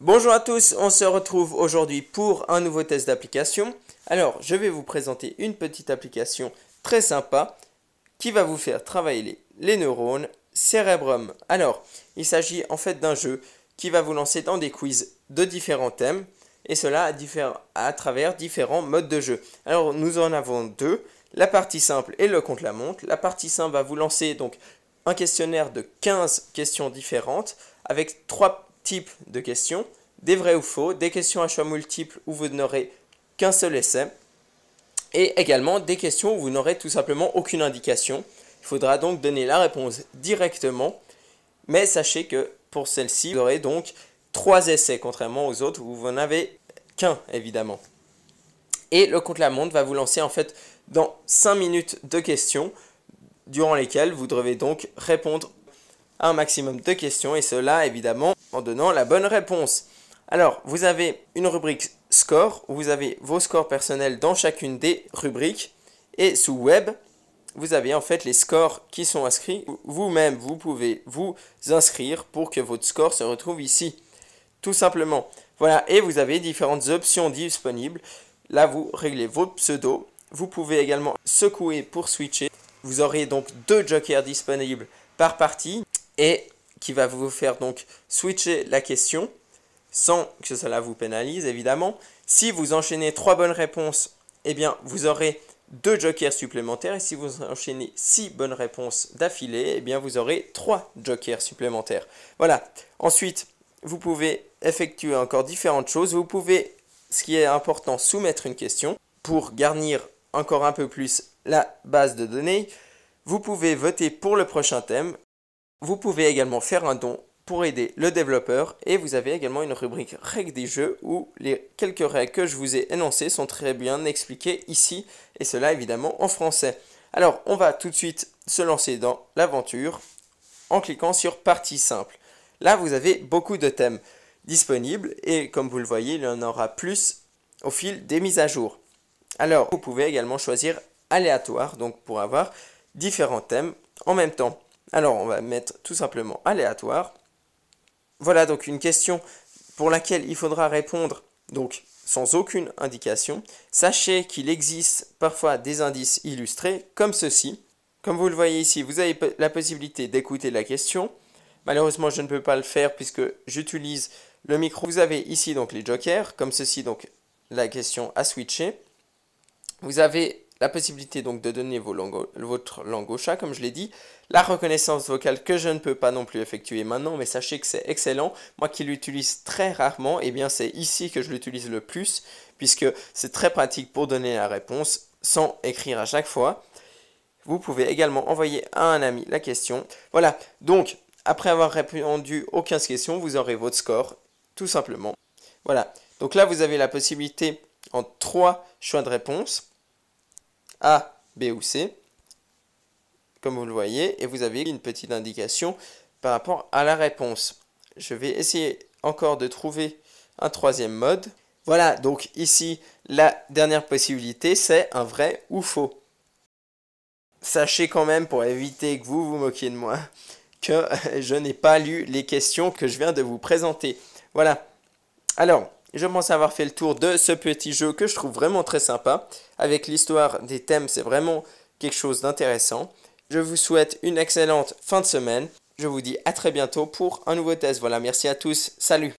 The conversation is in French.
Bonjour à tous, on se retrouve aujourd'hui pour un nouveau test d'application. Alors, je vais vous présenter une petite application très sympa qui va vous faire travailler les neurones Cerebrum. Alors, il s'agit en fait d'un jeu qui va vous lancer dans des quiz de différents thèmes et cela à travers différents modes de jeu. Alors, nous en avons deux, la partie simple et le contre-la-montre. La partie simple va vous lancer donc un questionnaire de 15 questions différentes avec 3 types de questions, des vrais ou faux, des questions à choix multiples où vous n'aurez qu'un seul essai, et également des questions où vous n'aurez tout simplement aucune indication. Il faudra donc donner la réponse directement, mais sachez que pour celle-ci, vous aurez donc 3 essais, contrairement aux autres où vous n'en avez qu'un évidemment. Et le contre-la-montre va vous lancer en fait dans 5 minutes de questions, durant lesquelles vous devez donc répondre à un maximum de questions, et cela évidemment en donnant la bonne réponse. Alors, vous avez une rubrique score, où vous avez vos scores personnels dans chacune des rubriques, et sous web, vous avez en fait les scores qui sont inscrits. Vous-même, vous pouvez vous inscrire pour que votre score se retrouve ici, tout simplement. Voilà, et vous avez différentes options disponibles. Là, vous réglez vos pseudos. Vous pouvez également secouer pour switcher. Vous aurez donc 2 jokers disponibles par partie et qui va vous faire donc switcher la question sans que cela vous pénalise évidemment. Si vous enchaînez 3 bonnes réponses, eh bien vous aurez 2 jokers supplémentaires, et si vous enchaînez 6 bonnes réponses d'affilée, eh bien vous aurez 3 jokers supplémentaires. Voilà. Ensuite, vous pouvez effectuer encore différentes choses. Vous pouvez, ce qui est important, soumettre une question pour garnir encore un peu plus la base de données. Vous pouvez voter pour le prochain thème. Vous pouvez également faire un don pour aider le développeur, et vous avez également une rubrique règles des jeux où les quelques règles que je vous ai énoncées sont très bien expliquées ici, et cela évidemment en français. Alors on va tout de suite se lancer dans l'aventure en cliquant sur partie simple. Là vous avez beaucoup de thèmes disponibles et comme vous le voyez il y en aura plus au fil des mises à jour. Alors vous pouvez également choisir aléatoire, donc pour avoir différents thèmes en même temps. Alors on va mettre tout simplement aléatoire. Voilà donc une question pour laquelle il faudra répondre donc sans aucune indication. Sachez qu'il existe parfois des indices illustrés comme ceci. Comme vous le voyez ici, vous avez la possibilité d'écouter la question. Malheureusement, je ne peux pas le faire puisque j'utilise le micro. Vous avez ici donc les jokers, comme ceci, donc la question à switcher. Vous avez la possibilité donc de donner votre langue au chat, comme je l'ai dit. La reconnaissance vocale que je ne peux pas non plus effectuer maintenant, mais sachez que c'est excellent. Moi qui l'utilise très rarement, eh bien c'est ici que je l'utilise le plus, puisque c'est très pratique pour donner la réponse sans écrire à chaque fois. Vous pouvez également envoyer à un ami la question. Voilà, donc après avoir répondu aux 15 questions, vous aurez votre score, tout simplement. Voilà, donc là vous avez la possibilité en 3 choix de réponse. A, B ou C, comme vous le voyez, et vous avez une petite indication par rapport à la réponse. Je vais essayer encore de trouver un troisième mode. Voilà, donc ici, la dernière possibilité, c'est un vrai ou faux. Sachez quand même, pour éviter que vous vous moquiez de moi, que je n'ai pas lu les questions que je viens de vous présenter. Voilà. Alors, je pense avoir fait le tour de ce petit jeu que je trouve vraiment très sympa. Avec l'histoire des thèmes, c'est vraiment quelque chose d'intéressant. Je vous souhaite une excellente fin de semaine. Je vous dis à très bientôt pour un nouveau test. Voilà, merci à tous. Salut!